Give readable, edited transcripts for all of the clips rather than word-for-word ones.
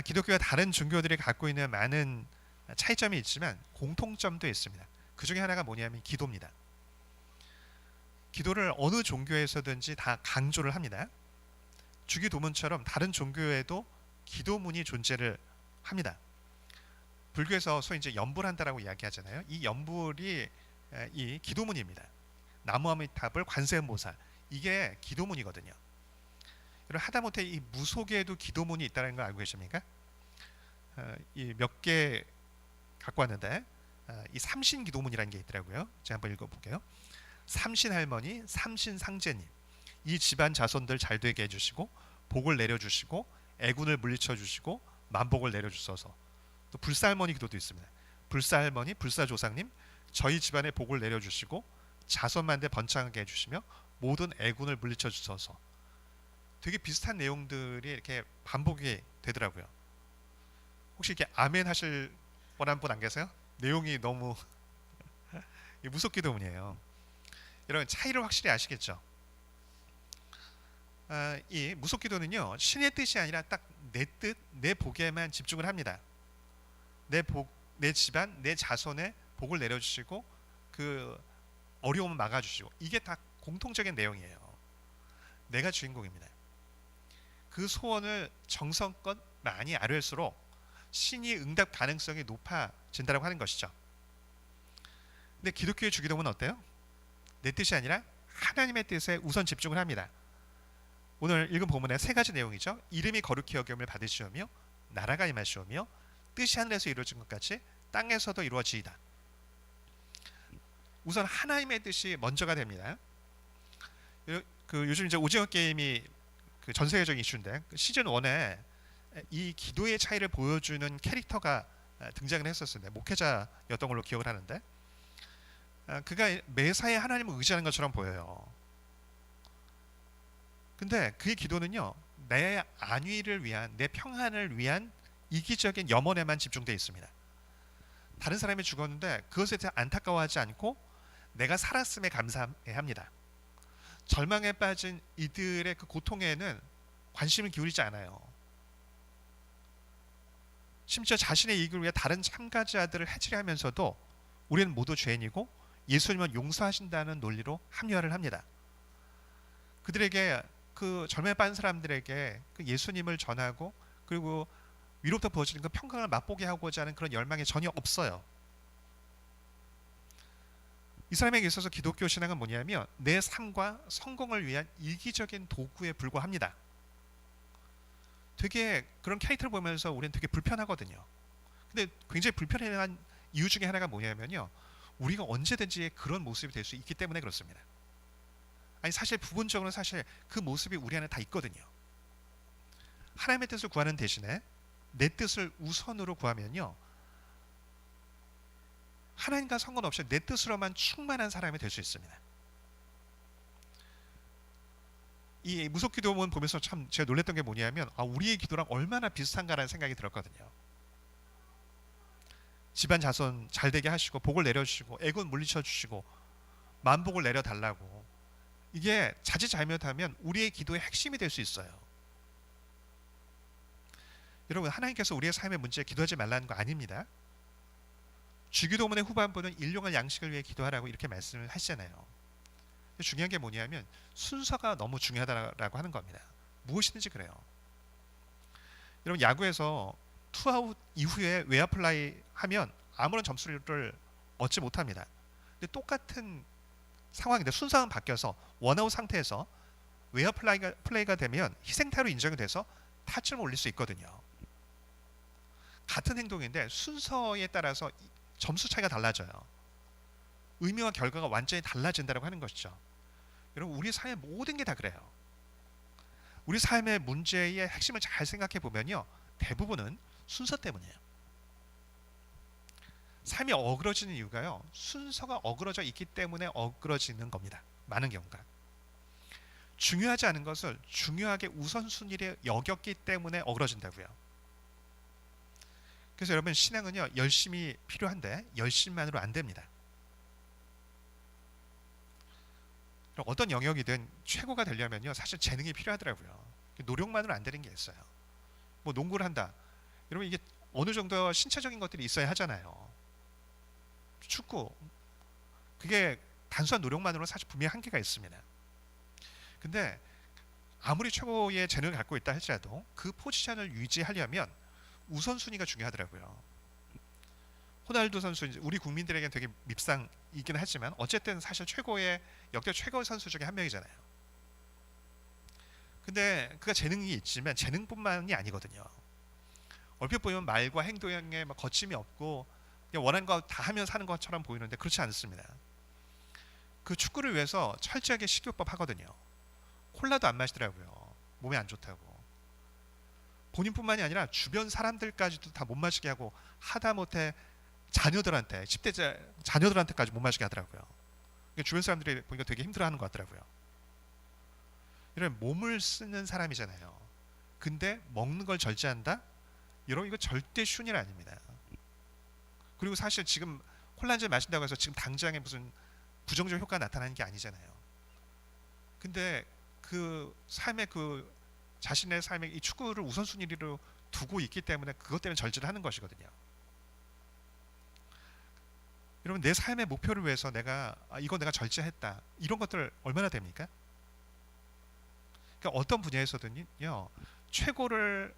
기독교와 다른 종교들이 갖고 있는 많은 차이점이 있지만 공통점도 있습니다. 그 중에 하나가 뭐냐면 기도입니다. 기도를 어느 종교에서든지 다 강조를 합니다. 주기도문처럼 다른 종교에도 기도문이 존재를 합니다. 불교에서 소위 이제 연불한다라고 이야기하잖아요. 이 연불이 이 기도문입니다. 나무아미타불 관세음보살, 이게 기도문이거든요. 여러분, 하다못해 이 무속에도 기도문이 있다는 걸 알고 계십니까? 이 몇 개 갖고 왔는데 이 삼신 기도문이라는 게 있더라고요. 제가 한번 읽어볼게요. 삼신 할머니, 삼신 상제님, 이 집안 자손들 잘 되게 해주시고 복을 내려주시고 애군을 물리쳐 주시고 만복을 내려주소서. 또 불사할머니 기도도 있습니다. 불사할머니, 불사조상님, 저희 집안에 복을 내려주시고 자손만대 번창하게 해주시며 모든 애군을 물리쳐 주소서. 되게 비슷한 내용들이 이렇게 반복이 되더라고요. 혹시 이렇게 아멘 하실 원하는 분 안 계세요? 내용이 너무 무속기도문이에요. 이런 차이를 확실히 아시겠죠? 이 무속기도는요, 신의 뜻이 아니라 딱 내 뜻, 내 복에만 집중을 합니다. 내 복, 내 집안, 내 자손에 복을 내려주시고 그 어려움을 막아주시고, 이게 다 공통적인 내용이에요. 내가 주인공입니다. 그 소원을 정성껏 많이 아뢰일수록 신이 응답 가능성이 높아진다고 하는 것이죠. 근데 기독교의 주기도문은 어때요? 내 뜻이 아니라 하나님의 뜻에 우선 집중을 합니다. 오늘 읽은 본문의 세 가지 내용이죠. 이름이 거룩히 여김을 받으시오며 나라가 임하시오며 뜻이 하늘에서 이루어진 것 같이 땅에서도 이루어지이다. 우선 하나님의 뜻이 먼저가 됩니다. 요즘 이제 오징어 게임이 전 세계적인 이슈인데, 시즌 1에 이 기도의 차이를 보여주는 캐릭터가 등장을 했었는데, 목회자였던 걸로 기억을 하는데, 그가 매사에 하나님을 의지하는 것처럼 보여요. 근데 그의 기도는요, 내 안위를 위한, 내 평안을 위한 이기적인 염원에만 집중되어 있습니다. 다른 사람이 죽었는데 그것에 대해 안타까워하지 않고 내가 살았음에 감사합니다. 절망에 빠진 이들의 그 고통에는 관심을 기울이지 않아요. 심지어 자신의 이익을 위해 다른 참가자들을 해치려하면서도 우리는 모두 죄인이고 예수님은 용서하신다는 논리로 합리화를 합니다. 그들에게, 그 절망에 빠진 사람들에게 그 예수님을 전하고 그리고 위로부터 부어지는 그 평강을 맛보게 하고자 하는 그런 열망이 전혀 없어요. 이 사람에게 있어서 기독교 신앙은 뭐냐면 내 삶과 성공을 위한 이기적인 도구에 불과합니다. 되게 그런 캐릭터를 보면서 우리는 되게 불편하거든요. 근데 굉장히 불편한 이유 중에 하나가 뭐냐면요, 우리가 언제든지 그런 모습이 될 수 있기 때문에 그렇습니다. 아니, 사실 부분적으로 사실 그 모습이 우리 안에 다 있거든요. 하나님의 뜻을 구하는 대신에 내 뜻을 우선으로 구하면요, 하나님과 상관없이 내 뜻으로만 충만한 사람이 될 수 있습니다. 이 무속기도문 보면서 참 제가 놀랐던 게 뭐냐면, 우리의 기도랑 얼마나 비슷한가라는 생각이 들었거든요. 집안 자손 잘 되게 하시고 복을 내려주시고 애군 물리쳐 주시고 만복을 내려달라고, 이게 자칫 잘못하면 우리의 기도의 핵심이 될 수 있어요. 여러분, 하나님께서 우리의 삶의 문제에 기도하지 말라는 거 아닙니다. 주기도문의 후반부는 일용할 양식을 위해 기도하라고 이렇게 말씀을 하시잖아요. 중요한 게 뭐냐면 순서가 너무 중요하다고 하는 겁니다. 무엇이든지 그래요. 여러분, 야구에서 투아웃 이후에 외야플라이 하면 아무런 점수를 얻지 못합니다. 근데 똑같은 상황인데 순서가 바뀌어서 원아웃 상태에서 외야플레이가 되면 희생타로 인정이 돼서 타점을 올릴 수 있거든요. 같은 행동인데 순서에 따라서 점수 차이가 달라져요. 의미와 결과가 완전히 달라진다고 하는 것이죠. 여러분, 우리 삶의 모든 게 다 그래요. 우리 삶의 문제의 핵심을 잘 생각해 보면요, 대부분은 순서 때문이에요. 삶이 어그러지는 이유가요, 순서가 어그러져 있기 때문에 어그러지는 겁니다. 많은 경우가 중요하지 않은 것을 중요하게 우선순위를 여겼기 때문에 어그러진다고요. 그래서 여러분, 신앙은요, 열심이 필요한데 열심만으로 안 됩니다. 어떤 영역이든 최고가 되려면요, 사실 재능이 필요하더라고요. 노력만으로 안 되는 게 있어요. 뭐 농구를 한다. 여러분 이게 어느 정도 신체적인 것들이 있어야 하잖아요. 축구 그게 단순한 노력만으로 사실 분명히 한계가 있습니다. 근데 아무리 최고의 재능을 갖고 있다 할지라도 그 포지션을 유지하려면 우선순위가 중요하더라고요. 호날두 선수 우리 국민들에게는 되게 밉상이긴 하지만 어쨌든 사실 최고의 역대 최고 선수 중에 한 명이잖아요. 근데 그가 재능이 있지만 재능뿐만이 아니거든요. 얼핏 보면 말과 행동에 막 거침이 없고 그냥 원하는 거 다 하면 사는 것처럼 보이는데 그렇지 않습니다. 그 축구를 위해서 철저하게 식이요법 하거든요. 콜라도 안 마시더라고요. 몸에 안 좋다고. 본인뿐만이 아니라 주변 사람들까지도 다 못 마시게 하고 하다못해 자녀들한테 10대 자녀들한테까지 못 마시게 하더라고요. 주변 사람들이 보니까 되게 힘들어하는 것 같더라고요. 이런 몸을 쓰는 사람이잖아요. 근데 먹는 걸 절제한다? 여러분 이거 절대 쉬운 일 아닙니다. 그리고 사실 지금 콜라 한 잔 마신다고 해서 지금 당장에 무슨 부정적 효과가 나타나는 게 아니잖아요. 근데 그 삶의 그 자신의 삶의 이 축구를 우선순위로 두고 있기 때문에 그것 때문에 절제를 하는 것이거든요. 여러분 내 삶의 목표를 위해서 내가 이거 내가 절제했다 이런 것들 얼마나 됩니까? 그러니까 어떤 분야에서든요 최고를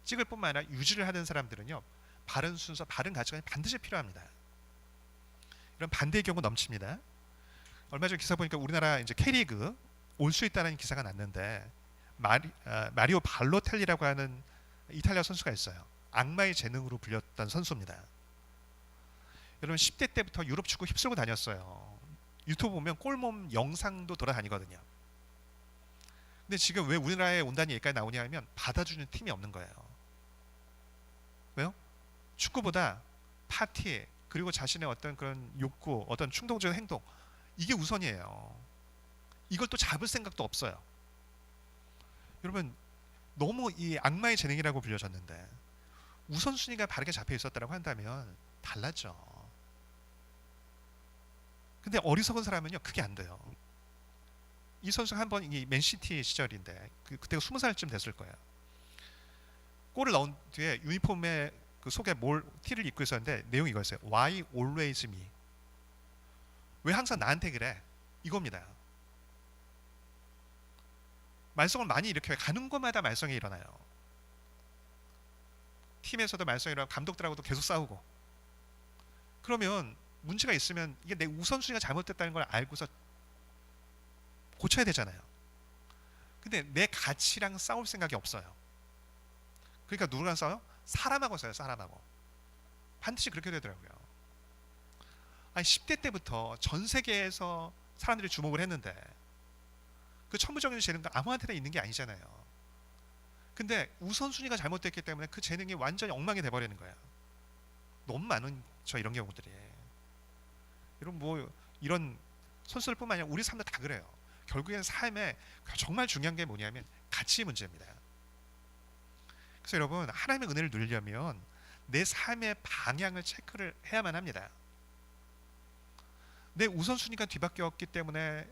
찍을 뿐만 아니라 유지를 하는 사람들은요 바른 순서, 바른 가치관이 반드시 필요합니다. 이런 반대의 경우 넘칩니다. 얼마 전 기사 보니까 우리나라 이제 K리그 올 수 있다는 기사가 났는데 마리오 발로텔리라고 하는 이탈리아 선수가 있어요. 악마의 재능으로 불렸던 선수입니다. 여러분 10대 때부터 유럽 축구 휩쓸고 다녔어요. 유튜브 보면 골몸 영상도 돌아다니거든요. 근데 지금 왜 우리나라에 온다는 얘기까지 나오냐 하면 받아주는 팀이 없는 거예요. 왜요? 축구보다 파티 그리고 자신의 어떤 그런 욕구, 어떤 충동적인 행동 이게 우선이에요. 이걸 또 잡을 생각도 없어요. 여러분 너무 이 악마의 재능이라고 불려졌는데 우선순위가 바르게 잡혀 있었다고 한다면 달랐죠. 근데 어리석은 사람은요 그게 안 돼요. 이 선수가 한번 이 맨시티 시절인데 그때가 20살쯤 됐을 거예요. 골을 넣은 뒤에 유니폼에 그 속에 티를 입고 있었는데 내용이 이거였어요. Why always me? 왜 항상 나한테 그래? 이겁니다. 말썽을 많이 일으켜요. 가는 곳마다 말썽이 일어나요. 팀에서도 말썽이 일어나고 감독들하고도 계속 싸우고. 그러면 문제가 있으면 이게 내 우선순위가 잘못됐다는 걸 알고서 고쳐야 되잖아요. 근데 내 가치랑 싸울 생각이 없어요. 그러니까 누구랑 싸워요? 사람하고 싸워요. 사람하고. 반드시 그렇게 되더라고요. 아니 10대 때부터 전 세계에서 사람들이 주목을 했는데 그 천부적인 재능도 아무한테나 있는 게 아니잖아요. 근데 우선순위가 잘못됐기 때문에 그 재능이 완전히 엉망이 돼버리는 거예요. 너무 많은 이런 경우들이. 여러분 뭐 이런 선수들뿐만 아니라 우리 삶도 다 그래요. 결국엔 삶에 정말 중요한 게 뭐냐면 가치 문제입니다. 그래서 여러분 하나님의 은혜를 누리려면 내 삶의 방향을 체크를 해야만 합니다. 내 우선순위가 뒤바뀌었기 때문에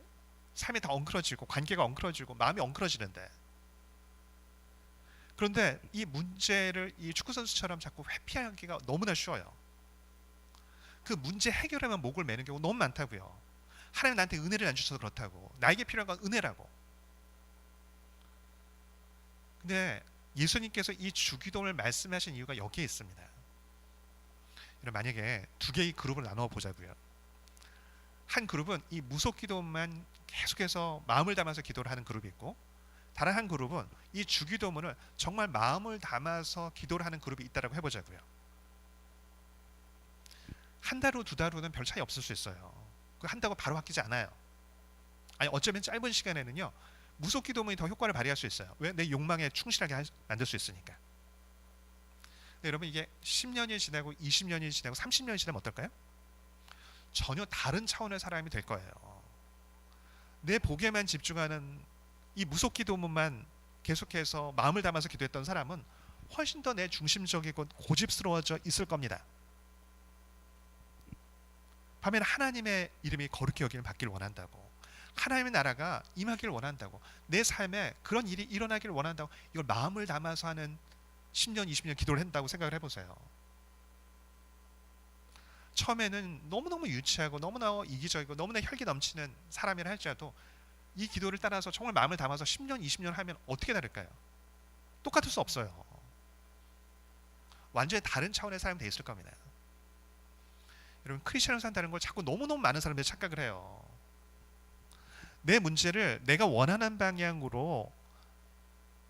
삶이 다 엉클어지고 관계가 엉클어지고 마음이 엉클어지는데 그런데 이 문제를 이 축구 선수처럼 자꾸 회피하기가 너무나 쉬워요. 그 문제 해결하면 목을 매는 경우 너무 많다고요. 하나님 나한테 은혜를 안 주셔서 그렇다고. 나에게 필요한 건 은혜라고. 근데 예수님께서 이 주기도를 말씀하신 이유가 여기에 있습니다. 만약에 두 개의 그룹을 나눠 보자고요. 한 그룹은 이 무속기도만 계속해서 마음을 담아서 기도를 하는 그룹이 있고 다른 한 그룹은 이 주기도문을 정말 마음을 담아서 기도를 하는 그룹이 있다라고 해보자고요. 한 달 후, 두 달 후는 별 차이 없을 수 있어요. 한다고 바로 바뀌지 않아요. 아니 어쩌면 짧은 시간에는요 무속기도문이 더 효과를 발휘할 수 있어요. 왜? 내 욕망에 충실하게 만들 수 있으니까. 근데 여러분 이게 10년이 지나고 20년이 지나고 30년이 지나면 어떨까요? 전혀 다른 차원의 사람이 될 거예요. 내 복에만 집중하는 이 무속기도문만 계속해서 마음을 담아서 기도했던 사람은 훨씬 더 내 중심적이고 고집스러워져 있을 겁니다. 반면 하나님의 이름이 거룩히 여김을 받기를 원한다고, 하나님의 나라가 임하기를 원한다고, 내 삶에 그런 일이 일어나기를 원한다고, 이걸 마음을 담아서 하는 10년, 20년 기도를 한다고 생각을 해보세요. 처음에는 너무너무 유치하고 너무나 이기적이고 너무나 혈기 넘치는 사람이라 할지라도 이 기도를 따라서 정말 마음을 담아서 10년, 20년 하면 어떻게 다를까요? 똑같을 수 없어요. 완전히 다른 차원의 삶이 돼 있을 겁니다. 여러분, 크리스천으로 산다는 걸 자꾸 너무너무 많은 사람들이 착각을 해요. 내 문제를 내가 원하는 방향으로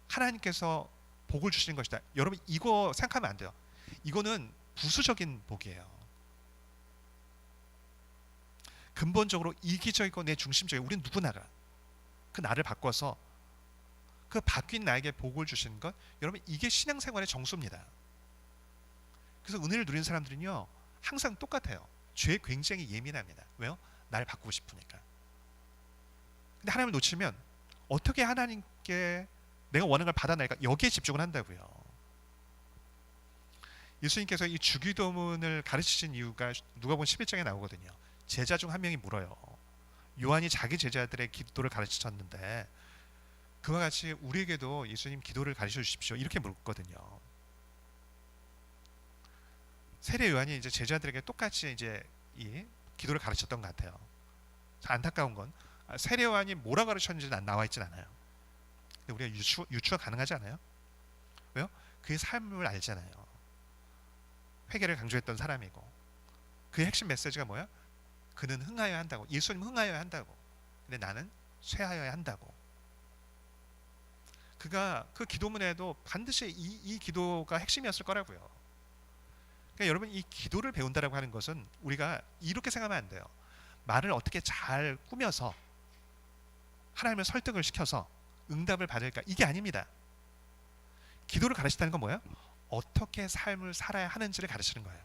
하나님께서 복을 주시는 것이다. 여러분, 이거 생각하면 안 돼요. 이거는 부수적인 복이에요. 근본적으로 이기적이고 내 중심적이고 우리는 누구나가 그 나를 바꿔서 그 바뀐 나에게 복을 주시는 것, 여러분, 이게 신앙생활의 정수입니다. 그래서 은혜를 누리는 사람들은요 항상 똑같아요. 죄에 굉장히 예민합니다. 왜요? 나를 바꾸고 싶으니까. 근데 하나님을 놓치면 어떻게 하나님께 내가 원하는 걸 받아낼까, 여기에 집중을 한다고요. 예수님께서 이 주기도문을 가르치신 이유가 누가복음 11장에 나오거든요. 제자 중 한 명이 물어요. 요한이 자기 제자들의 기도를 가르치셨는데 그와 같이 우리에게도 예수님 기도를 가르쳐 주십시오, 이렇게 물었거든요. 세례 요한이 이제 제자들에게 똑같이 이제 이 기도를 가르쳤던 것 같아요. 안타까운 건 세례 요한이 뭐라 가르쳤는지는 나와 있진 않아요. 근데 우리가 유추가 가능하지 않아요? 왜요? 그의 삶을 알잖아요. 회개를 강조했던 사람이고 그의 핵심 메시지가 뭐야? 그는 흥하여야 한다고. 예수님 흥하여야 한다고. 근데 나는 쇠하여야 한다고. 그가 그 기도문에도 반드시 이 기도가 핵심이었을 거라고요. 그러니까 여러분, 이 기도를 배운다라고 하는 것은 우리가 이렇게 생각하면 안 돼요. 말을 어떻게 잘 꾸며서 하나님을 설득을 시켜서 응답을 받을까, 이게 아닙니다. 기도를 가르친다는 건 뭐예요? 어떻게 삶을 살아야 하는지를 가르치는 거예요.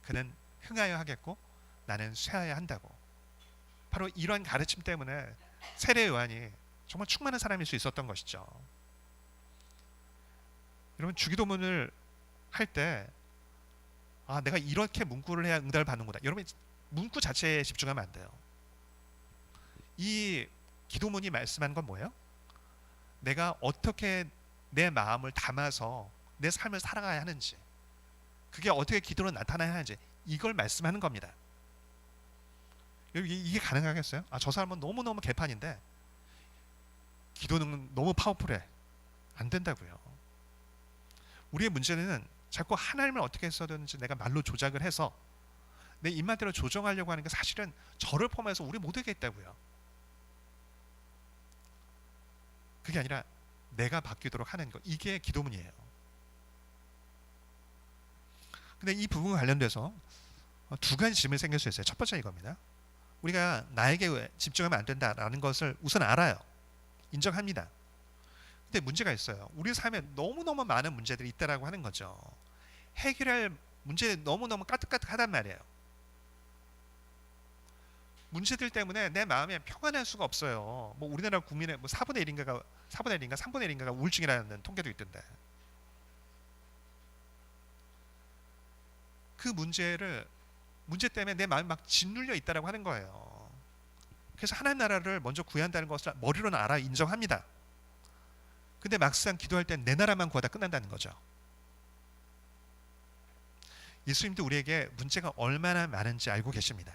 그는 흥하여 하겠고 나는 쇠하여 한다고. 바로 이러한 가르침 때문에 세례 요한이 정말 충만한 사람일 수 있었던 것이죠. 여러분, 주기도문을 할 때 내가 이렇게 문구를 해야 응답을 받는구나. 여러분, 문구 자체에 집중하면 안 돼요. 이 기도문이 말씀하는 건 뭐예요? 내가 어떻게 내 마음을 담아서 내 삶을 살아가야 하는지, 그게 어떻게 기도로 나타나야 하는지, 이걸 말씀하는 겁니다. 이게 가능하겠어요? 저 사람은 너무너무 개판인데 기도는 너무 파워풀해. 안 된다고요. 우리의 문제는 자꾸 하나님을 어떻게 써든지 내가 말로 조작을 해서 내 입맛대로 조정하려고 하는 게 사실은 저를 포함해서 우리 모두에게 있다고요. 그게 아니라 내가 바뀌도록 하는 것, 이게 기도문이에요. 근데 이 부분과 관련돼서 두 가지 질문이 생길 수 있어요. 첫 번째 이겁니다. 우리가 나에게 집중하면 안 된다라는 것을 우선 알아요. 인정합니다. 근데 문제가 있어요. 우리 삶에 너무너무 많은 문제들이 있다라고 하는 거죠. 해결할 문제들이 너무너무 까뜩까뜩하단 말이에요. 문제들 때문에 내 마음이 평안할 수가 없어요. 뭐 우리나라 국민의 4분의 1인가가 3분의 1인가가 우울증이라는 통계도 있던데. 그 문제 때문에 내 마음이 막 짓눌려 있다라고 하는 거예요. 그래서 하나님 나라를 먼저 구해야 한다는 것을 머리로는 알아, 인정합니다. 근데 막상 기도할 땐 내 나라만 구하다 끝난다는 거죠. 예수님도 우리에게 문제가 얼마나 많은지 알고 계십니다.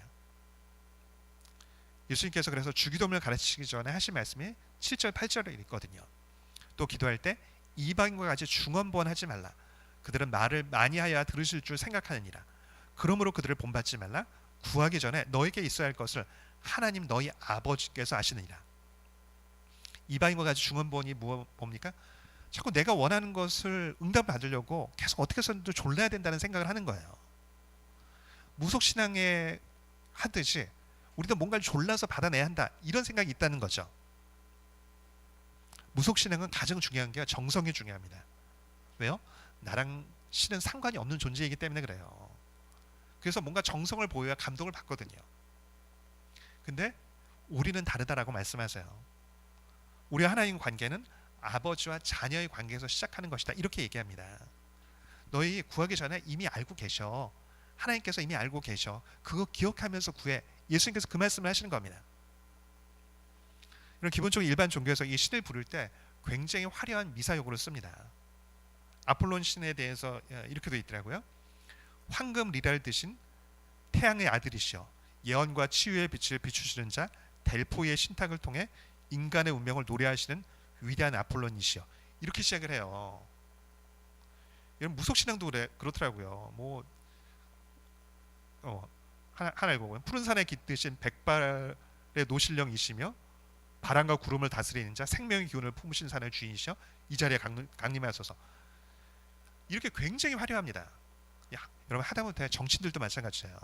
예수님께서 그래서 주기도문을 가르치기 전에 하신 말씀이 7절 8절에 있거든요. 또 기도할 때 이방인과 같이 중언부언하지 말라. 그들은 말을 많이 하여야 들으실 줄 생각하느니라. 그러므로 그들을 본받지 말라. 구하기 전에 너에게 있어야 할 것을 하나님 너희 아버지께서 아시느니라. 이방인과 같이 중언부언이 뭡니까? 자꾸 내가 원하는 것을 응답받으려고 계속 어떻게 해서든 졸라야 된다는 생각을 하는 거예요. 무속신앙에 하듯이 우리도 뭔가를 졸라서 받아내야 한다, 이런 생각이 있다는 거죠. 무속신앙은 가장 중요한 게 정성이 중요합니다. 왜요? 나랑 신은 상관이 없는 존재이기 때문에 그래요. 그래서 뭔가 정성을 보여야 감동을 받거든요. 근데 우리는 다르다라고 말씀하세요. 우리와 하나님 관계는 아버지와 자녀의 관계에서 시작하는 것이다, 이렇게 얘기합니다. 너희 구하기 전에 이미 알고 계셔. 하나님께서 이미 알고 계셔. 그거 기억하면서 구해. 예수님께서 그 말씀을 하시는 겁니다. 이런 기본적으로 일반 종교에서 이 신을 부를 때 굉장히 화려한 미사용어를 씁니다. 아폴론 신에 대해서 이렇게 되어 있더라고요. 황금 리라를 드신 태양의 아들이시여 예언과 치유의 빛을 비추시는 자 델포의 신탁을 통해 인간의 운명을 노래하시는 위대한 아폴론이시여. 이렇게 시작을 해요. 이런 무속신앙도 그렇더라고요. 뭐 하나 읽어보면 푸른 산에 깃드신 백발의 노신령이시며 바람과 구름을 다스리는 자 생명의 기운을 품으신 산의 주인이시여 이 자리에 강림하소서. 이렇게 굉장히 화려합니다. 여러분 하다못해 정치인들도 마찬가지예요.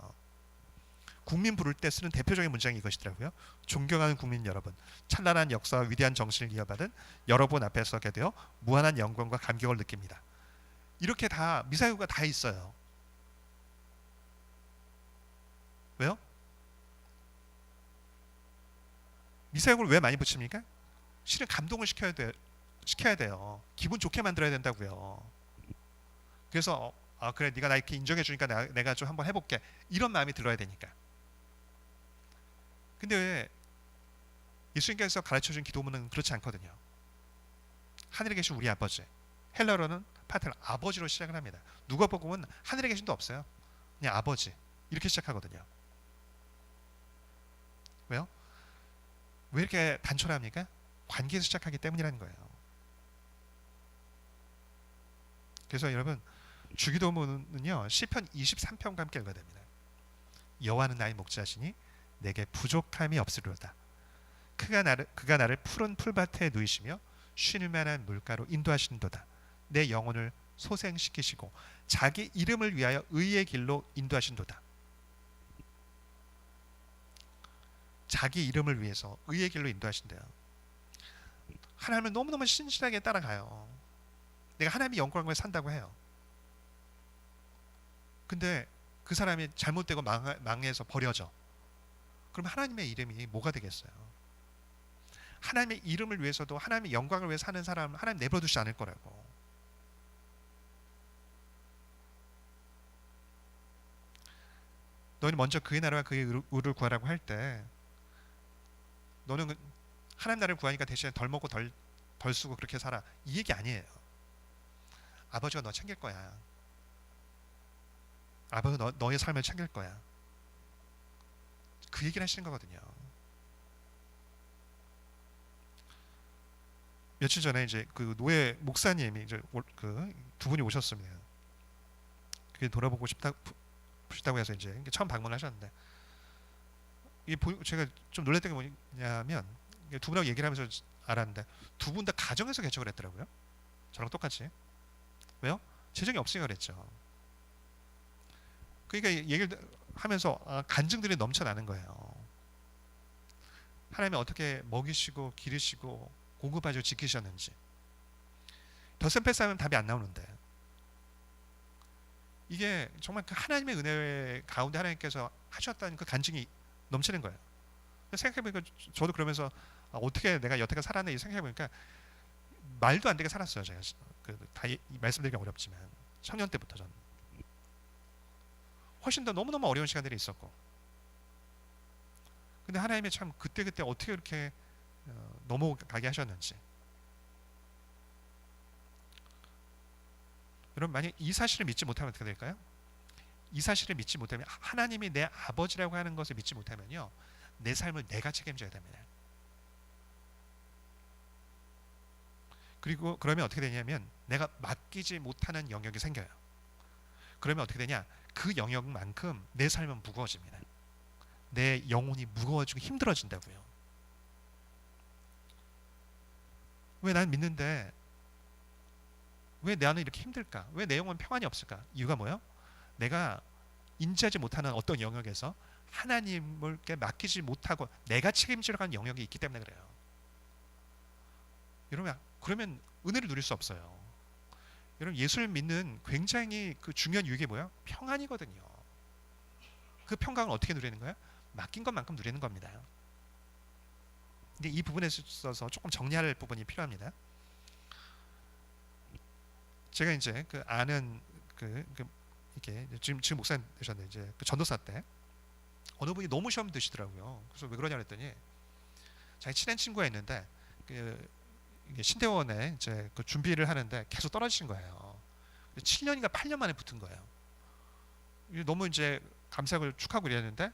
국민 부를 때 쓰는 대표적인 문장이 이것이더라고요. 존경하는 국민 여러분, 찬란한 역사와 위대한 정신을 이어받은 여러분 앞에 서게 되어 무한한 영광과 감격을 느낍니다. 이렇게 다 미사여구가 다 있어요. 왜요? 미사여구를 왜 많이 붙입니까? 실은 감동을 시켜야 돼요. 기분 좋게 만들어야 된다고요. 그래서 그래 네가 나 이렇게 인정해 주니까 내가 좀 한번 해볼게 이런 마음이 들어야 되니까. 근데 왜 예수님께서 가르쳐준 기도문은 그렇지 않거든요. 하늘에 계신 우리 아버지, 헬라어로는 파트를 아버지로 시작을 합니다. 누가복음은 하늘에 계신도 없어요. 그냥 아버지 이렇게 시작하거든요. 왜요? 왜 이렇게 단촐합니까? 관계에서 시작하기 때문이라는 거예요. 그래서 여러분 주기도문은요 시편 23편과 함께 읽어야 됩니다. 여호와는 나의 목자시니 내게 부족함이 없으리로다. 그가 나를 푸른 풀밭에 누이시며 쉴 만한 물가로 인도하시는도다. 내 영혼을 소생시키시고 자기 이름을 위하여 의의 길로 인도하신도다. 자기 이름을 위해서 의의 길로 인도하신대요. 하나님을 너무너무 신실하게 따라가요. 내가 하나님의 영광을 산다고 해요. 근데 그 사람이 잘못되고 망해서 버려져. 그럼 하나님의 이름이 뭐가 되겠어요? 하나님의 이름을 위해서도 하나님의 영광을 위해서 사는 사람 하나님 내버려 두지 않을 거라고. 너는 먼저 그의 나라와 그의 의를 구하라고 할 때 너는 하나님 나라를 구하니까 대신에 덜 먹고 덜 쓰고 그렇게 살아 이 얘기 아니에요. 아버지가 너 챙길 거야. 아버지가 너의 삶을 챙길 거야. 그 얘기를 하시는 거거든요. 며칠 전에 이제 그 노예 목사님이 이제 그 두 분이 오셨습니다. 그게 돌아보고 싶다고 해서 이제 처음 방문하셨는데 제가 좀 놀랐던 게 뭐냐면 두 분하고 얘기를 하면서 알았는데 두 분 다 가정에서 개척을 했더라고요. 저랑 똑같이. 왜요? 재정이 없으니까 그랬죠. 그러니까 얘기를 하면서 간증들이 넘쳐나는 거예요. 하나님이 어떻게 먹이시고 기르시고 공급하시고 지키셨는지. 덧셈 패스하면 답이 안 나오는데 이게 정말 그 하나님의 은혜 가운데 하나님께서 하셨다는 그 간증이 넘치는 거예요. 생각해보니까 저도 그러면서 어떻게 내가 여태까지 살았나 생각해보니까 말도 안 되게 살았어요. 제가 다 말씀드리기가 어렵지만 청년 때부터 저는 훨씬 더 너무너무 어려운 시간들이 있었고 근데 하나님이 참 그때그때 어떻게 그렇게 넘어가게 하셨는지. 여러분 만약 이 사실을 믿지 못하면 어떻게 될까요? 이 사실을 믿지 못하면 하나님이 내 아버지라고 하는 것을 믿지 못하면요 내 삶을 내가 책임져야 됩니다. 그리고 그러면 어떻게 되냐면 내가 맡기지 못하는 영역이 생겨요. 그러면 어떻게 되냐 그 영역만큼 내 삶은 무거워집니다. 내 영혼이 무거워지고 힘들어진다고요. 왜 난 믿는데 왜 내 안은 이렇게 힘들까? 왜 내 영혼은 평안이 없을까? 이유가 뭐예요? 내가 인지하지 못하는 어떤 영역에서 하나님께 맡기지 못하고 내가 책임지러 가는 영역이 있기 때문에 그래요. 여러분 그러면 은혜를 누릴 수 없어요. 여러분 예수를 믿는 굉장히 그 중요한 유익이 뭐예요? 평안이거든요. 그 평강을 어떻게 누리는 거예요? 맡긴 것만큼 누리는 겁니다. 근데 이 부분에 있어서 조금 정리할 부분이 필요합니다. 제가 이제 그 아는 이렇게 지금 목사님 되셨는데 이제 그 전도사 때 어느 분이 너무 시험 드시더라고요. 그래서 왜 그러냐 그랬더니 자기 친한 친구가 있는데 이게 신대원에 이제 그 준비를 하는데 계속 떨어지신 거예요. 7년인가 8년 만에 붙은 거예요. 너무 이제 감사를 축하고 이랬는데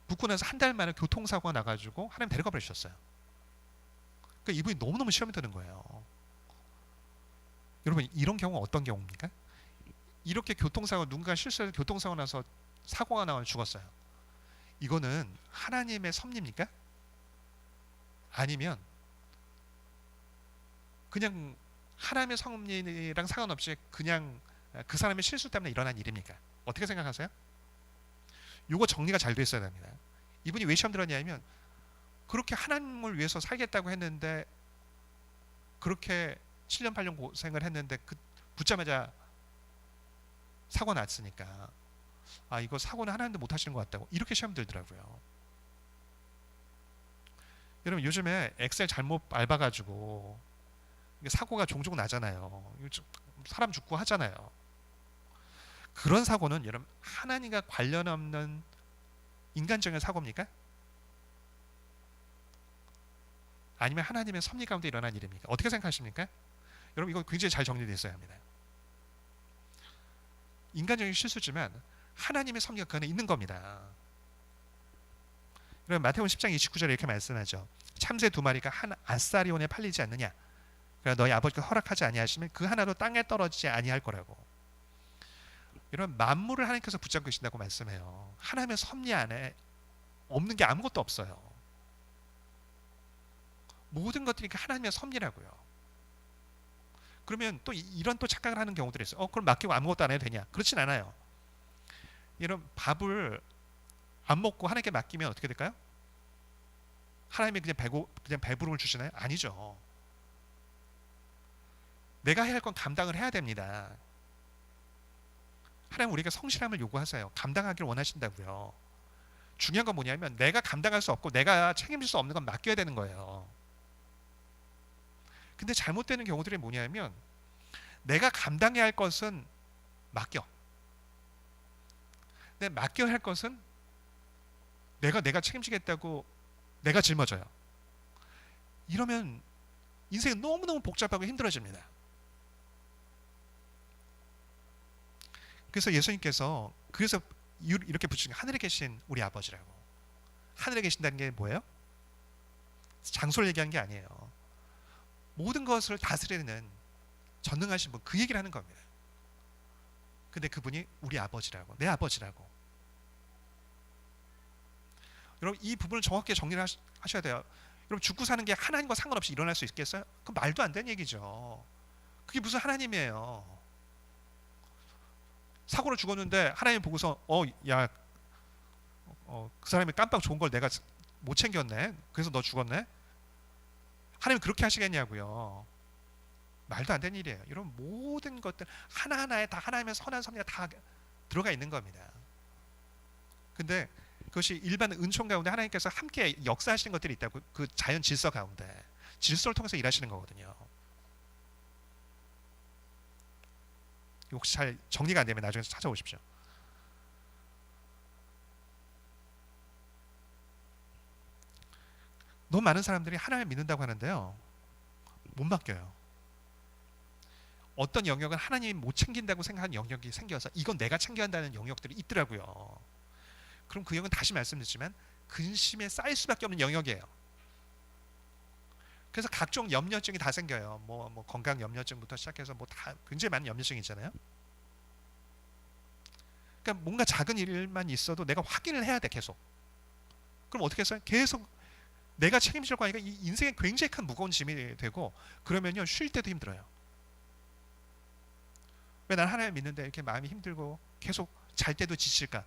붙고 나서 한 달 만에 교통사고가 나가지고 하나님 데려가 버리셨어요. 그러니까 이분이 너무너무 시험이 드는 거예요. 여러분 이런 경우가 어떤 경우입니까? 이렇게 교통사고 누군가 실수해서 교통사고 나서 사고가 나와 죽었어요. 이거는 하나님의 섭리입니까? 아니면 그냥 하나님의 섭리랑 상관없이 그냥 그 사람의 실수 때문에 일어난 일입니까? 어떻게 생각하세요? 요거 정리가 잘 돼 있어야 됩니다. 이분이 왜 시험 들었냐면 그렇게 하나님을 위해서 살겠다고 했는데 그렇게 7년 8년 고생을 했는데 붙자마자 사고 났으니까 이거 사고는 하나님도 못 하시는 것 같다고 이렇게 시험 들더라고요. 여러분 요즘에 엑셀 잘못 밟아가지고 사고가 종종 나잖아요. 사람 죽고 하잖아요. 그런 사고는 여러분 하나님과 관련 없는 인간적인 사고입니까? 아니면 하나님의 섭리 가운데 일어난 일입니까? 어떻게 생각하십니까? 여러분 이거 굉장히 잘 정리되어 있어야 합니다. 인간적인 실수지만 하나님의 섭리가 그 안에 있는 겁니다. 여러분 마태복음 10장 29절에 이렇게 말씀하죠. 참새 2마리가 한 아사리온에 팔리지 않느냐? 그러나 너희 아버지가 허락하지 아니하시면 그 하나도 땅에 떨어지지 아니할 거라고. 여러분 만물을 하나님께서 붙잡고 계신다고 말씀해요. 하나님의 섭리 안에 없는 게 아무것도 없어요. 모든 것들이 하나님의 섭리라고요. 그러면 또 이런 또 착각을 하는 경우들이 있어요. 그럼 맡기고 아무것도 안 해도 되냐? 그렇진 않아요. 이런 밥을 안 먹고 하나님께 맡기면 어떻게 될까요? 하나님이 그냥 배부름을 주시나요? 아니죠. 내가 해야 할 건 감당을 해야 됩니다. 하나님 우리가 성실함을 요구하세요. 감당하기를 원하신다고요. 중요한 건 뭐냐면 내가 감당할 수 없고 내가 책임질 수 없는 건 맡겨야 되는 거예요. 근데 잘못되는 경우들이 뭐냐면 내가 감당해야 할 것은 맡겨. 근데 맡겨야 할 것은 내가 책임지겠다고 내가 짊어져요. 이러면 인생이 너무너무 복잡하고 힘들어집니다. 그래서 예수님께서 이렇게 붙이신 게 하늘에 계신 우리 아버지라고. 하늘에 계신다는 게 뭐예요? 장소를 얘기하는 게 아니에요. 모든 것을 다스리는 전능하신 분, 그 얘기를 하는 겁니다. 근데 그분이 우리 아버지라고, 내 아버지라고. 여러분 이 부분을 정확하게 정리를 하셔야 돼요. 여러분 죽고 사는 게 하나님과 상관없이 일어날 수 있겠어요? 그건 말도 안 되는 얘기죠. 그게 무슨 하나님이에요. 사고로 죽었는데 하나님 보고서 그 사람이 깜빡 좋은 걸 내가 못 챙겼네. 그래서 너 죽었네. 하나님 그렇게 하시겠냐고요. 말도 안 되는 일이에요. 이런 모든 것들 하나하나에 다 하나님의 선한 섭리가 다 들어가 있는 겁니다. 근데 그것이 일반 은총 가운데 하나님께서 함께 역사하시는 것들이 있다고. 그 자연 질서 가운데 질서를 통해서 일하시는 거거든요. 혹시 잘 정리가 안 되면 나중에 찾아오십시오. 너무 많은 사람들이 하나님을 믿는다고 하는데요, 못 맡겨요. 어떤 영역은 하나님이 못 챙긴다고 생각하는 영역이 생겨서 이건 내가 챙겨야 한다는 영역들이 있더라고요. 그럼 그 영역은 다시 말씀드리지만 근심에 쌓일 수밖에 없는 영역이에요. 그래서 각종 염려증이 다 생겨요. 뭐 건강 염려증부터 시작해서 뭐 다 굉장히 많은 염려증이 있잖아요. 그러니까 뭔가 작은 일만 있어도 내가 확인을 해야 돼, 계속. 그럼 어떻게 했어요? 계속 내가 책임지려고 하니까 이 인생에 굉장히 큰 무거운 짐이 되고, 그러면요 쉴 때도 힘들어요. 왜 난 하나님 믿는데 이렇게 마음이 힘들고 계속 잘 때도 지칠까?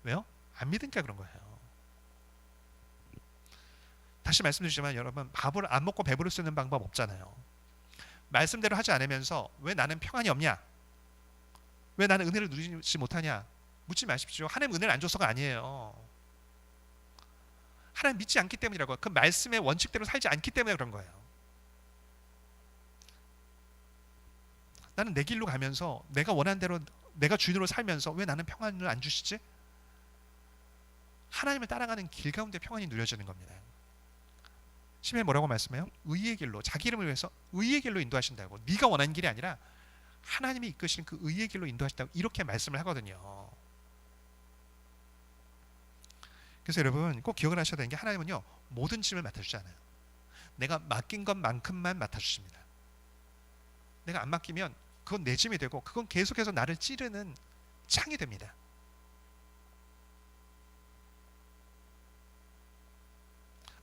왜요? 안 믿으니까 그런 거예요. 다시 말씀드리지만 여러분, 밥을 안 먹고 배부를 수 있는 방법 없잖아요. 말씀대로 하지 않으면서 왜 나는 평안이 없냐? 왜 나는 은혜를 누리지 못하냐? 묻지 마십시오. 하나님 은혜를 안 줘서가 아니에요. 하나님 믿지 않기 때문이라고요. 그 말씀의 원칙대로 살지 않기 때문에 그런 거예요. 나는 내 길로 가면서 내가 원하는 대로 내가 주인으로 살면서 왜 나는 평안을 안 주시지? 하나님을 따라가는 길 가운데 평안이 누려지는 겁니다. 시편에 뭐라고 말씀해요? 의의 길로, 자기 이름을 위해서 의의 길로 인도하신다고. 네가 원하는 길이 아니라 하나님이 이끄신 그 의의 길로 인도하신다고 이렇게 말씀을 하거든요. 그래서 여러분 꼭 기억을 하셔야 되는 게 하나님은요 모든 짐을 맡아주지 않아요. 내가 맡긴 것만큼만 맡아주십니다. 내가 안 맡기면 그건 내 짐이 되고 그건 계속해서 나를 찌르는 창이 됩니다.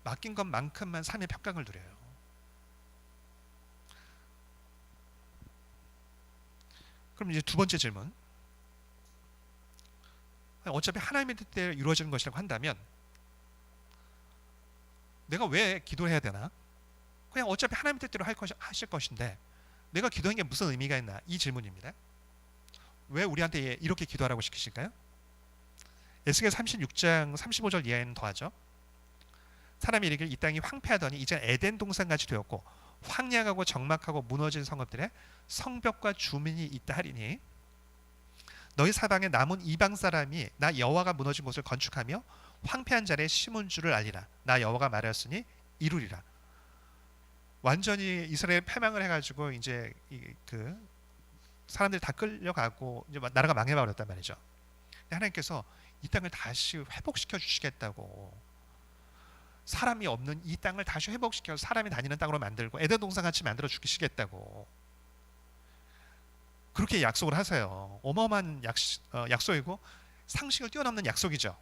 맡긴 것만큼만 삶의 평강을 누려요. 그럼 이제 두 번째 질문. 어차피 하나님의 뜻대로 이루어지는 것이라고 한다면 내가 왜 기도해야 되나? 그냥 어차피 하나님의 뜻대로 하실 것인데 내가 기도한 게 무슨 의미가 있나? 이 질문입니다. 왜 우리한테 이렇게 기도하라고 시키실까요? 에스겔 36장 35절 이하에는 더하죠. 사람이 이르기를 이 땅이 황폐하더니 이제 에덴 동산같이 되었고 황량하고 적막하고 무너진 성읍들에 성벽과 주민이 있다 하리니 너희 사방에 남은 이방 사람이 나 여호와가 무너진 곳을 건축하며 황폐한 자리에 심은 줄을 알리라. 나 여호와가 말하였으니 이루리라. 완전히 이스라엘 패망을 해가지고 이제 그 사람들이 다 끌려가고 이제 나라가 망해버렸단 말이죠. 하나님께서 이 땅을 다시 회복시켜 주시겠다고, 사람이 없는 이 땅을 다시 회복시켜 사람이 다니는 땅으로 만들고 에덴 동산 같이 만들어 주시겠다고 그렇게 약속을 하세요. 어마어마한 약속이고 상식을 뛰어넘는 약속이죠.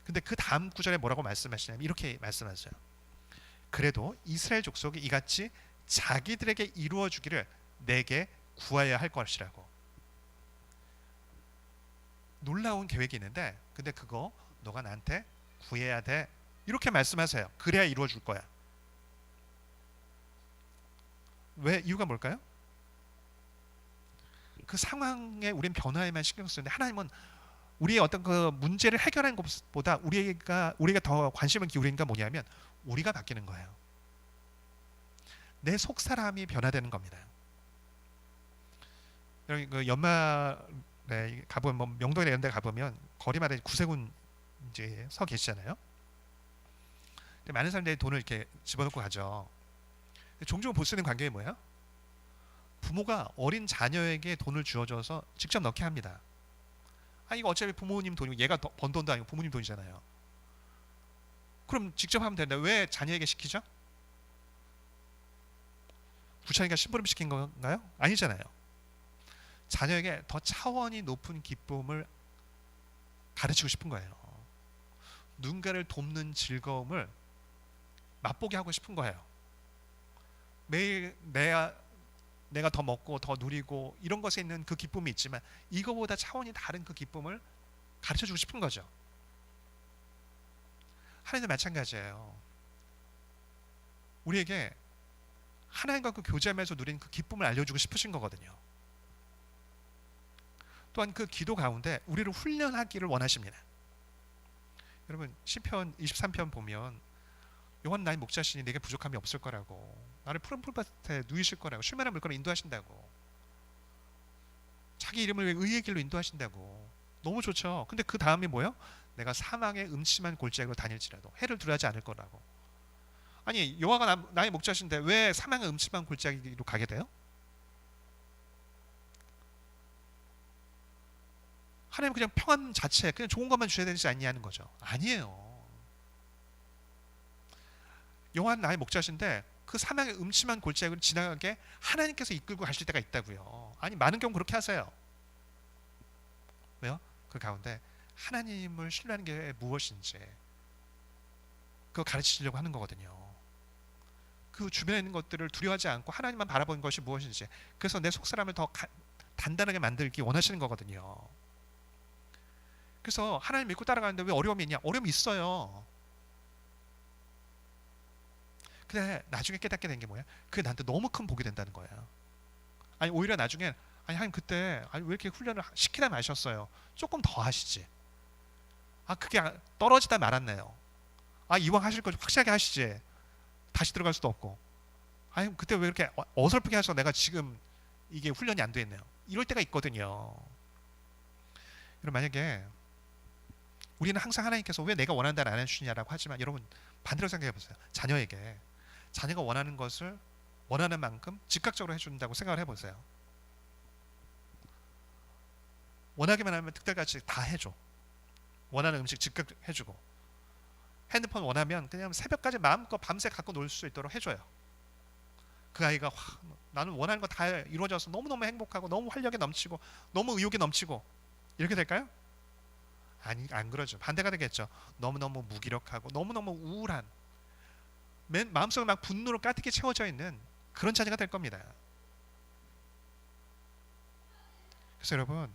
근데 그 다음 구절에 뭐라고 말씀하시냐면 이렇게 말씀하세요. 그래도 이스라엘 족속이 이같이 자기들에게 이루어 주기를 내게 구하여야 할 것이라고. 놀라운 계획이 있는데 근데 그거 너가 나한테 구해야 돼, 이렇게 말씀하세요. 그래야 이루어 줄 거야. 왜? 이유가 뭘까요? 그 상황에 우린 변화에만 신경 쓰는데 하나님은 우리의 어떤 그 문제를 해결하는 것보다 우리가 더 관심을 기울이는 게 뭐냐면 우리가 바뀌는 거예요. 내 속 사람이 변화되는 겁니다. 여기 그 연말에 가보면 뭐 명동이나 이런 데 가보면 거리마다 구세군 이제 서 계시잖아요. 많은 사람들이 돈을 이렇게 집어넣고 가죠. 종종 볼 수 있는 광경이 뭐예요? 부모가 어린 자녀에게 돈을 주어줘서 직접 넣게 합니다. 아, 이거 어차피 부모님 돈이고 얘가 번 돈도 아니고 부모님 돈이잖아요. 그럼 직접 하면 되는데 왜 자녀에게 시키죠? 부처님가 심부름 시킨 건가요? 아니잖아요. 자녀에게 더 차원이 높은 기쁨을 가르치고 싶은 거예요. 누군가를 돕는 즐거움을 맛보게 하고 싶은 거예요. 매일 내가 더 먹고 더 누리고 이런 것에 있는 그 기쁨이 있지만 이거보다 차원이 다른 그 기쁨을 가르쳐주고 싶은 거죠. 하나님도 마찬가지예요. 우리에게 하나님과 그 교제하면서 누리는 그 기쁨을 알려주고 싶으신 거거든요. 또한 그 기도 가운데 우리를 훈련하기를 원하십니다. 여러분 시편 23편 보면 여호와는 나의 목자시니 내게 부족함이 없을 거라고, 나를 푸른 풀밭에 누이실 거라고, 쉴만한 물가로 인도하신다고, 자기 이름을 위해 의의 길로 인도하신다고. 너무 좋죠. 근데 그 다음이 뭐예요? 내가 사망의 음침한 골짜기로 다닐지라도 해를 두려워하지 않을 거라고. 아니 여호와가 나의 목자신데 왜 사망의 음침한 골짜기로 가게 돼요? 하나님 그냥 평안 자체 그냥 좋은 것만 주셔야 되지 않냐는 거죠. 아니에요. 여호와는 나의 목자신데 그 사망의 음침한 골짜기를 지나가게 하나님께서 이끌고 가실 때가 있다고요. 아니 많은 경우 그렇게 하세요. 왜요? 그 가운데 하나님을 신뢰하는 게 무엇인지 그거 가르치려고 하는 거거든요. 그 주변에 있는 것들을 두려워하지 않고 하나님만 바라보는 것이 무엇인지, 그래서 내 속사람을 더 단단하게 만들기 원하시는 거거든요. 그래서 하나님 믿고 따라가는데 왜 어려움이 있냐? 어려움이 있어요. 근데 나중에 깨닫게 된 게 뭐야? 그게 나한테 너무 큰 복이 된다는 거예요. 아니 오히려 나중에 아니 하나님 그때 아니 왜 이렇게 훈련을 시키다 마셨어요? 조금 더 하시지. 아 그게 떨어지다 말았네요. 아 이왕 하실 거 확실하게 하시지. 다시 들어갈 수도 없고. 아니 그때 왜 이렇게 어설프게 하셔서 내가 지금 이게 훈련이 안 돼 있네요. 이럴 때가 있거든요. 여러분 만약에 우리는 항상 하나님께서 왜 내가 원하는 대로 안 해주시냐라고 하지만 여러분 반대로 생각해 보세요. 자녀가 원하는 것을 원하는 만큼 즉각적으로 해준다고 생각을 해보세요. 원하기만 하면 특별같이 다 해줘. 원하는 음식 즉각 해주고, 핸드폰 원하면 그냥 새벽까지 마음껏 밤새 갖고 놀 수 있도록 해줘요. 그 아이가 나는 원하는 거 다 이루어져서 너무너무 행복하고 너무 활력에 넘치고 너무 의욕에 넘치고 이렇게 될까요? 아니, 안 그러죠. 반대가 되겠죠. 너무너무 무기력하고 너무너무 우울한, 마음속에 막 분노로 가득히 채워져 있는 그런 자녀가 될 겁니다. 그래서 여러분,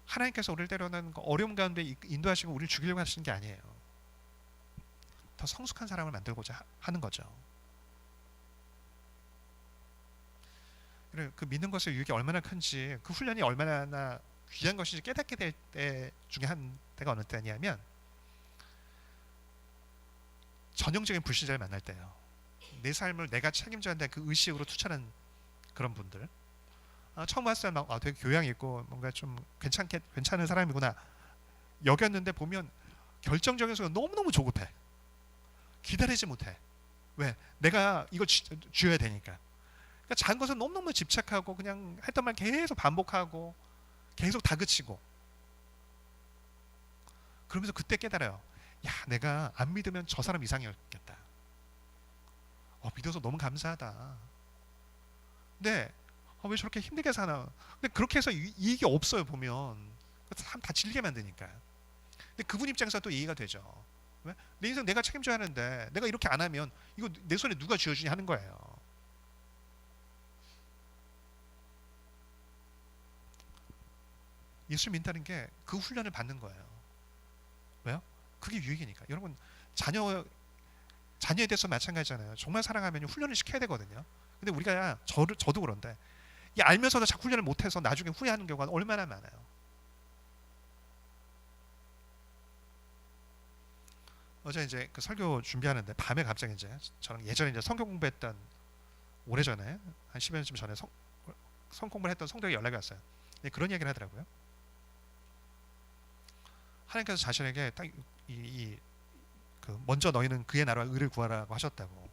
하나님께서 우리를 때로는 어려움 가운데 인도하시고 우리를 죽이려고 하시는 게 아니에요. 더 성숙한 사람을 만들고자 하는 거죠. 그 믿는 것의 유익이 얼마나 큰지, 그 훈련이 얼마나 귀한 것인지 깨닫게 될 때 중에 한 때가 어느 때냐면 전형적인 불신자를 만날 때예요. 내 삶을 내가 책임져야 한다는 그 의식으로 투철한 그런 분들. 처음 왔을 때 되게 교양 있고 뭔가 좀 괜찮은 사람이구나 여겼는데, 보면 결정적인 순간 너무너무 조급해. 기다리지 못해. 왜? 내가 이거 쥐어야 되니까. 그러니까 작은 것은 너무너무 집착하고 그냥 했던 말 계속 반복하고 계속 다그치고, 그러면서 그때 깨달아요. 야, 내가 안 믿으면 저 사람 이상이었겠다. 믿어서 너무 감사하다. 근데 왜 저렇게 힘들게 사나. 근데 그렇게 해서 이익이 없어요. 보면 사람 다 질리게 만드니까. 근데 그분 입장에서 또 이해가 되죠. 왜? 내 인생 내가 책임져야 하는데 내가 이렇게 안 하면 이거 내 손에 누가 쥐어주냐 하는 거예요. 예수 믿는다는 게 그 훈련을 받는 거예요. 왜요? 그게 유익이니까. 여러분, 자녀에 대해서 마찬가지잖아요. 정말 사랑하면 훈련을 시켜야 되거든요. 근데 우리가 저도 그런데 이 알면서도 자꾸 훈련을 못해서 나중에 후회하는 경우가 얼마나 많아요. 어제 이제 그 설교 준비하는데 밤에 갑자기 이제 저는 예전에 이제 성경 공부했던, 오래전에 한 10여 년쯤 전에 성 공부를 했던 성도에게 연락이 왔어요. 그런 얘기를 하더라고요. 하나님께서 자신에게 딱 먼저 너희는 그의 나라와 의를 구하라고 하셨다고.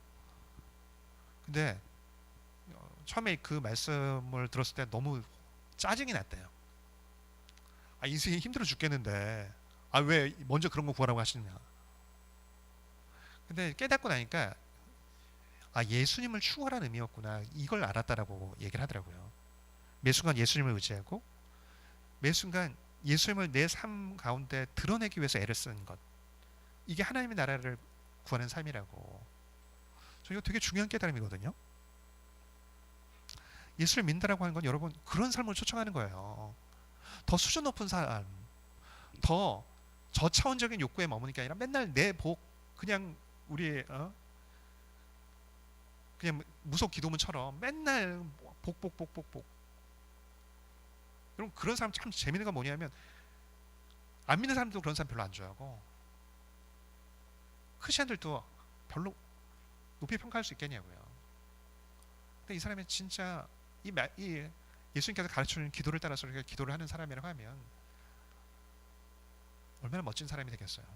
근데 처음에 그 말씀을 들었을 때 너무 짜증이 났대요. 인생이 힘들어 죽겠는데 왜 먼저 그런 거 구하라고 하시느냐. 근데 깨닫고 나니까 예수님을 추구하라는 의미였구나, 이걸 알았다라고 얘기를 하더라고요. 매 순간 예수님을 의지하고 매 순간 예수님을 내 삶 가운데 드러내기 위해서 애를 쓰는 것, 이게 하나님의 나라를 구하는 삶이라고. 저 이거 되게 중요한 깨달음이거든요. 예수를 믿는다라고 하는 건 여러분 그런 삶을 초청하는 거예요. 더 수준 높은 삶, 더 저차원적인 욕구에 머무는 게 아니라 맨날 내 복, 그냥 우리 그냥 무속 기도문처럼 맨날 복. 여러분 그런 사람 참 재밌는 건 뭐냐면, 안 믿는 사람도 그런 사람 별로 안 좋아하고 크리스천들도 별로 높이 평가할 수 있겠냐고요. 근데 이 사람이 진짜 이 예수님께서 가르쳐주는 기도를 따라서 우리가 기도를 하는 사람이라고 하면 얼마나 멋진 사람이 되겠어요.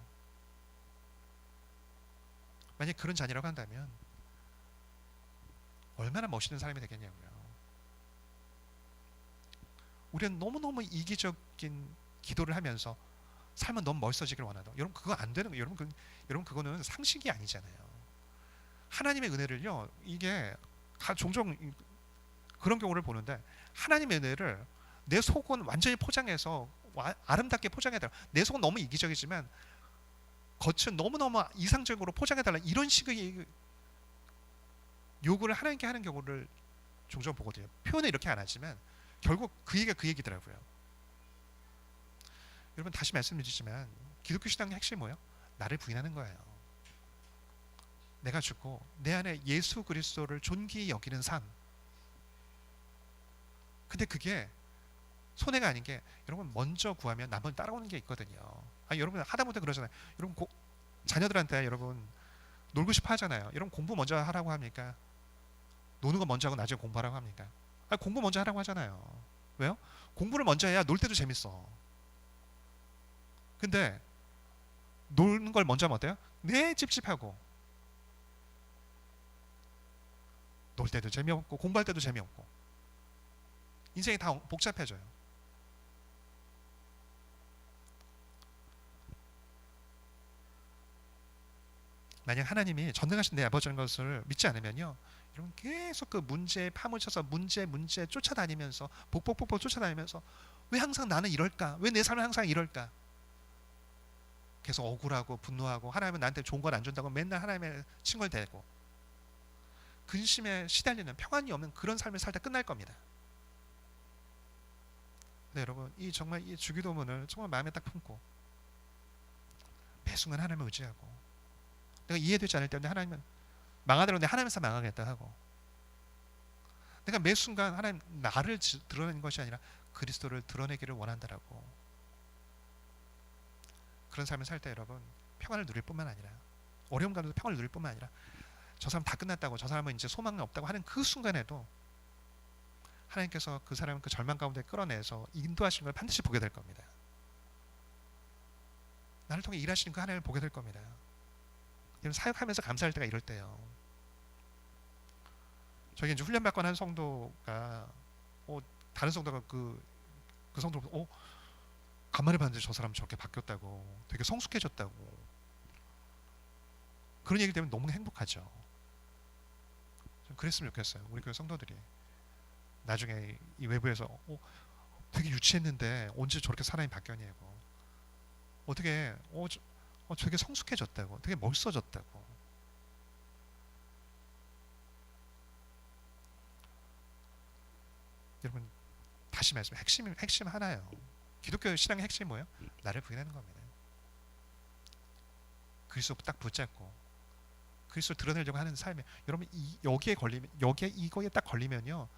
만약 그런 자녀라고 한다면 얼마나 멋있는 사람이 되겠냐고요. 우리는 너무너무 이기적인 기도를 하면서 삶은 너무 멋있어지길 원하다. 여러분 그거 안 되는 거예요. 여러분 그거는 상식이 아니잖아요. 하나님의 은혜를요, 이게 종종 그런 경우를 보는데, 하나님의 은혜를 내 속은 완전히 포장해서 아름답게 포장해달라, 내 속은 너무 이기적이지만 겉은 너무너무 이상적으로 포장해달라, 이런 식의 요구를 하나님께 하는 경우를 종종 보거든요. 표현은 이렇게 안 하지만 결국 그 얘기가 그 얘기더라고요. 여러분 다시 말씀드리지만 기독교 신앙의 핵심이 뭐예요? 나를 부인하는 거예요. 내가 죽고 내 안에 예수 그리스도를 존귀히 여기는 삶. 근데 그게 손해가 아닌 게, 여러분 먼저 구하면 나머지 따라오는 게 있거든요. 여러분 하다못해 그러잖아요. 여러분 자녀들한테 여러분 놀고 싶어 하잖아요. 여러분 공부 먼저 하라고 합니까? 노는 거 먼저 하고 나중에 공부하라고 합니까? 공부 먼저 하라고 하잖아요. 왜요? 공부를 먼저 해야 놀 때도 재밌어. 근데 노는 걸 먼저 하면 어때요? 네, 찝찝하고 놀 때도 재미없고 공부할 때도 재미없고 인생이 다 복잡해져요. 만약 하나님이 전능하신 내 아버지라는 것을 믿지 않으면요, 여러분 계속 그 문제에 파묻혀서 문제 쫓아다니면서 복복복복 쫓아다니면서 왜 항상 나는 이럴까? 왜 내 삶은 항상 이럴까? 계속 억울하고 분노하고 하나님은 나한테 좋은 걸 안 준다고 맨날 하나님의 칭얼대고 근심에 시달리는 평안이 없는 그런 삶을 살다 끝날 겁니다. 네, 여러분 이 정말 이 주기도문을 정말 마음에 딱 품고 매 순간 하나님을 의지하고 내가 이해되지 않을 때는 하나님은 망하더라도 내 하나님에서 망하겠다 하고 내가 매 순간 하나님 나를 드러내는 것이 아니라 그리스도를 드러내기를 원한다라고 그런 삶을 살 때 여러분 평안을 누릴 뿐만 아니라 어려움 가운데도 평안을 누릴 뿐만 아니라 저 사람 다 끝났다고 저 사람은 이제 소망이 없다고 하는 그 순간에도 하나님께서 그 사람을 그 절망 가운데 끌어내서 인도하시는 걸 반드시 보게 될 겁니다. 나를 통해 일하시는 그 하나님을 보게 될 겁니다. 여러분 사역하면서 감사할 때가 이럴 때요. 저희 이제 훈련받고 한 성도가 다른 성도가 그 성도를 간만에 봤는데 저 사람 저렇게 바뀌었다고 되게 성숙해졌다고 그런 얘기 때문에 너무 행복하죠. 좀 그랬으면 좋겠어요. 우리 교회 성도들이 나중에 이 외부에서 되게 유치했는데 언제 저렇게 사람이 바뀌었냐고 어떻게 되게 성숙해졌다고 되게 멋있어졌다고 여러분 다시 말씀 핵심 하나예요. 기독교 신앙의 핵심이 뭐예요? 나를 부인하는 겁니다. 그리스도 딱 붙잡고 그리스도 드러내려고 하는 삶에 여러분 이거에 딱 걸리면요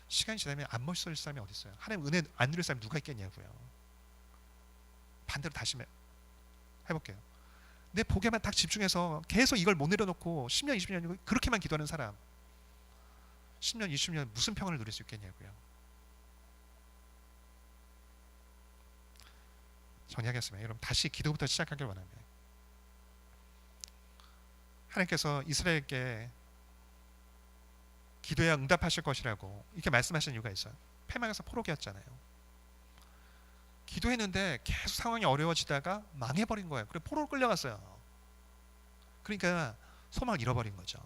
시간이 지나면 안 멋있어질 사람이 어디 있어요? 하나님 은혜 안 누릴 사람이 누가 있겠냐고요. 반대로 다시 해볼게요. 내 복에만 딱 집중해서 계속 이걸 못 내려놓고 10년 20년 그렇게만 기도하는 사람 10년 20년 무슨 평안을 누릴 수 있겠냐고요. 정리하겠습니다. 여러분 다시 기도부터 시작하길 원합니다. 하나님께서 이스라엘에게 기도해야 응답하실 것이라고 이렇게 말씀하시는 이유가 있어요. 패망에서 포로기였잖아요. 기도했는데 계속 상황이 어려워지다가 망해버린 거예요. 그리고 포로로 끌려갔어요. 그러니까 소망을 잃어버린 거죠.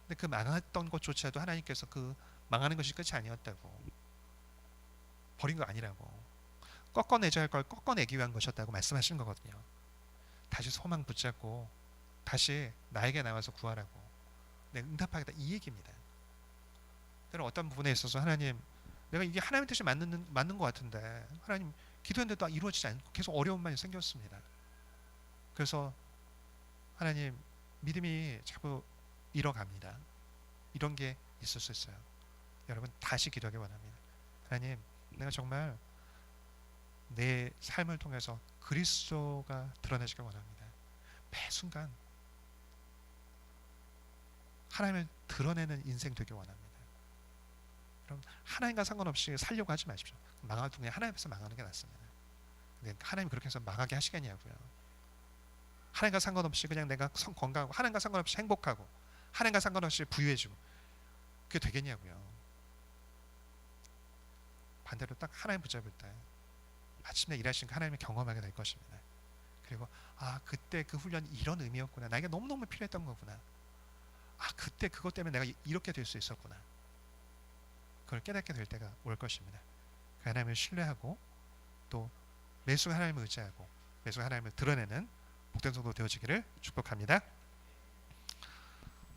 근데 그 망했던 것조차도 하나님께서 그 망하는 것이 끝이 아니었다고 버린 거 아니라고 꺾어내줘야 할 걸 꺾어내기 위한 것이었다고 말씀하신 거거든요. 다시 소망 붙잡고 다시 나에게 나와서 구하라고 내가 응답하겠다 이 얘기입니다. 때로 어떤 부분에 있어서 하나님 내가 이게 하나님 뜻이 맞는 것 같은데 하나님 기도했는데도 이루어지지 않고 계속 어려움만 생겼습니다. 그래서 하나님 믿음이 자꾸 잃어갑니다. 이런 게 있을 수 있어요. 여러분 다시 기도하기 원합니다. 하나님 내가 정말 내 삶을 통해서 그리스도가 드러내시길 원합니다. 매 순간 하나님을 드러내는 인생 되길 원합니다. 그럼 하나님과 상관없이 살려고 하지 마십시오. 망할 동안 하나님 앞에서 망하는 게 낫습니다. 근데 하나님 그렇게 해서 망하게 하시겠냐고요. 하나님과 상관없이 그냥 내가 건강하고 하나님과 상관없이 행복하고 하나님과 상관없이 부유해지고 그게 되겠냐고요. 반대로 딱 하나님 붙잡을 때 아침에 일하신 그 하나님을 경험하게 될 것입니다. 그리고 그때 그 훈련이 이런 의미였구나. 나에게 너무너무 필요했던 거구나. 그때 그것 때문에 내가 이렇게 될 수 있었구나. 그걸 깨닫게 될 때가 올 것입니다. 그 하나님을 신뢰하고 또 매순간 하나님을 의지하고 매순간 하나님을 드러내는 복된 성도 되어지기를 축복합니다.